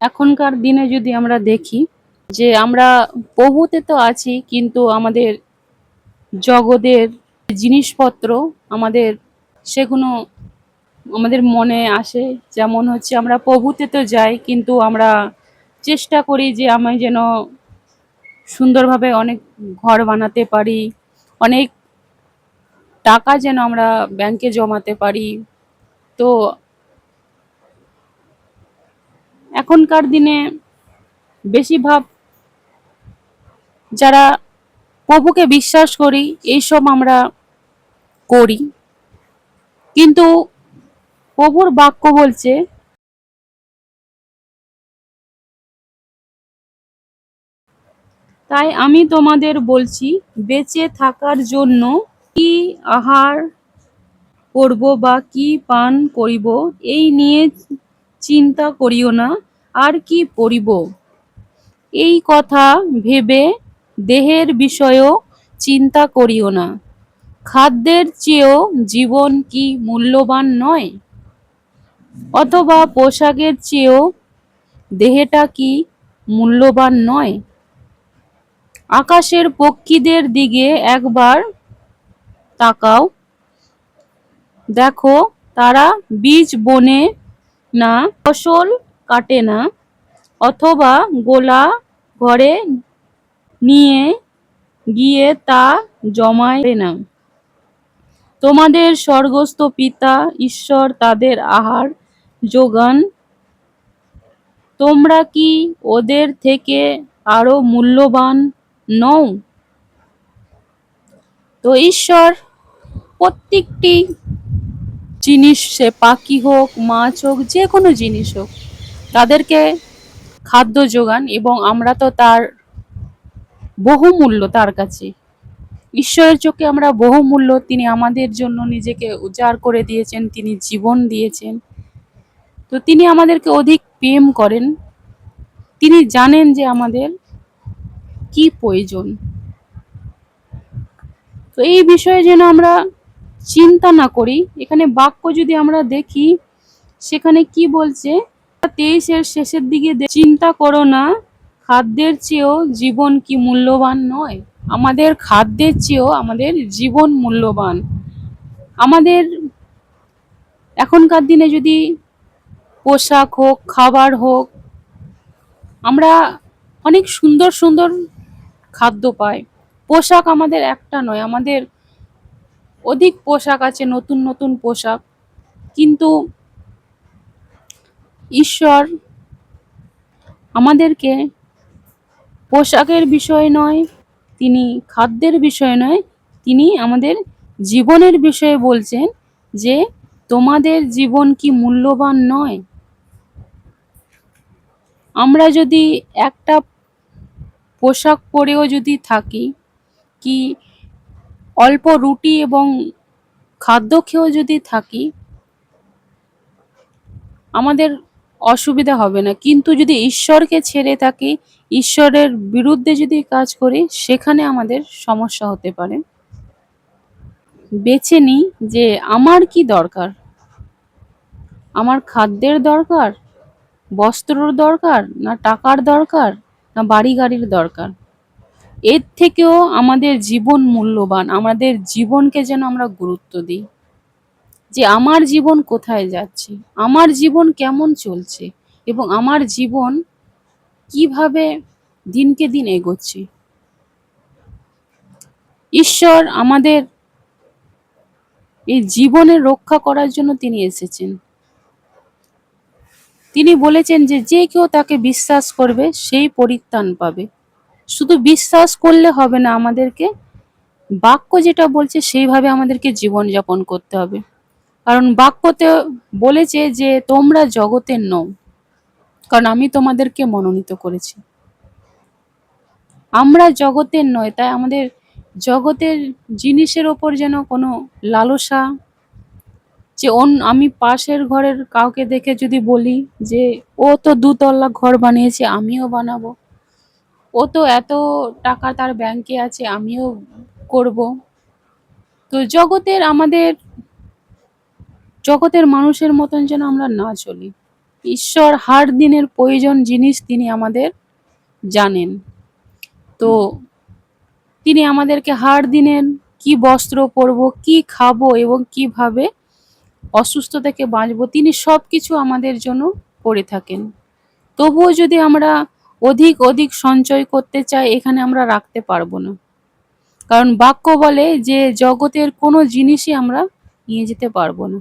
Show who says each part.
Speaker 1: এখনকার দিনে যদি আমরা দেখি যে আমরা প্রভুতে তো আছি, কিন্তু আমাদের জগতের জিনিসপত্র আমাদের সেগুলো আমাদের মনে আসে। যেমন হচ্ছে আমরা প্রভুতে তো যাই, কিন্তু আমরা চেষ্টা করি যে আমি যেন সুন্দরভাবে অনেক ঘর বানাতে পারি, অনেক টাকা যেন আমরা ব্যাংকে জমাতে পারি। তো এখনকার দিনে বেশিরভাগ যারা প্রভুকে বিশ্বাস করি এইসব আমরা করি, কিন্তু প্রভুর বাক্য বলছে, তাই আমি তোমাদের বলছি, বেঁচে থাকার জন্য কি আহার করব বা কি পান করিব, এই নিয়ে চিন্তা করিও না, আর কি পরিব। এই কথা ভেবে দেহের বিষয়েও চিন্তা করিও না। খাদ্যের চেয়েও জীবন কি মূল্যবান নয়? অথবা পোশাকের চেয়েও দেহটা কি মূল্যবান নয়? আকাশের পক্ষীদের দিকে একবার তাকাও, দেখো তারা বীজ বোনে না, ফসল কাটে না, অথবা গোলা ঘরে নিয়ে গিয়ে তা জমায় না। তোমাদের স্বর্গস্থ পিতা ঈশ্বর তাদের আহার যোগান। তোমরা কি ওদের থেকে আরো মূল্যবান নও? তো ঈশ্বর প্রত্যেকটি জিনিস, সে পাখি হোক, মাছ হোক, যে কোনো জিনিস হোক, তাদেরকে খাদ্য যোগান, এবং আমরা তো তার বহুমূল্য তার কাছে। ঈশ্বরের চোখে আমরা বহুমূল্য। তিনি আমাদের জন্য নিজেকে উজাড় করে দিয়েছেন, তিনি জীবন দিয়েছেন। তো তিনি আমাদেরকে অধিক প্রেম করেন। তিনি জানেন যে আমাদের কি প্রয়োজন। তো এই বিষয়ে যেন আমরা চিন্তা না করি। এখানে বাক্য যদি আমরা দেখি, সেখানে কি বলছে, 23-এর শেষের দিকে, চিন্তা করো না, খাদ্যের চেয়েও জীবন কি মূল্যবান নয়? আমাদের খাদ্যের চেয়েও আমাদের জীবন মূল্যবান। আমাদের এখনকার দিনে যদি পোশাক হোক, খাবার হোক, আমরা অনেক সুন্দর সুন্দর খাদ্য পাই। পোশাক আমাদের একটা নয়, আমাদের অধিক পোশাক আছে, নতুন নতুন পোশাক। কিন্তু ঈশ্বর আমাদেরকে পোশাকের বিষয় নয়, তিনি খাদ্যের বিষয় নয়, তিনি আমাদের জীবনের বিষয়ে বলছেন যে তোমাদের জীবন কি মূল্যবান নয়? আমরা যদি একটা পোশাক পরেও যদি থাকি, কি অল্প রুটি এবং খাদ্য খেয়েও যদি থাকি, আমাদের অসুবিধা হবে না। কিন্তু যদি ঈশ্বরকে ছেড়ে থাকি, ঈশ্বরের বিরুদ্ধে যদি কাজ করি, সেখানে আমাদের সমস্যা হতে পারে। বেছে নিই যে আমার কি দরকার। আমার খাদ্যের দরকার, বস্ত্রর দরকার, না টাকার দরকার, না বাড়ি গাড়ির দরকার? এর থেকেও আমাদের জীবন মূল্যবান। আমাদের জীবনকে যেন আমরা গুরুত্ব দিই, যে আমার জীবন কোথায় যাচ্ছে, আমার জীবন কেমন চলছে, এবং আমার জীবন কিভাবে দিনকে দিন এগোচ্ছে। ঈশ্বর আমাদের এই জীবনের রক্ষা করার জন্য তিনি এসেছেন। তিনি বলেছেন যে যে কেউ তাকে বিশ্বাস করবে সেই পরিত্রাণ পাবে। শুধু বিশ্বাস করলে হবে না, আমাদেরকে বাক্য যেটা বলছে সেইভাবে আমাদেরকে জীবনযাপন করতে হবে। কারণ বাক্যতে বলেছে যে তোমরা জগতের নও, কারণ আমি তোমাদেরকে মনোনীত করেছি। আমরা জগতের নয়, তাই আমাদের জগতের জিনিসের ওপর যেন কোনো লালসা, যে আমি পাশের ঘরের কাউকে দেখে যদি বলি যে ও তো 2 তলা ঘর বানিয়েছে, আমিও বানাবো, ও তো এত টাকা তার ব্যাংকে আছে, আমিও করব। তো জগতের মানুষের মতন যেন আমরা না চলি। ঈশ্বর হার দিনের প্রয়োজন জিনিস তিনি আমাদের জানেন। তো তিনি আমাদেরকে হার দিনের কি বস্ত্র পরবো, কি খাবো এবং কিভাবে অসুস্থ থেকে বাঁচবো, তিনি সবকিছু আমাদের জন্য করে থাকেন। তবুও যদি আমরা অধিক অধিক সঞ্চয় করতে চাই, এখানে আমরা রাখতে পারবো না। কারণ বাক্য বলে যে জগতের কোনো জিনিসই আমরা নিয়ে যেতে পারবো না।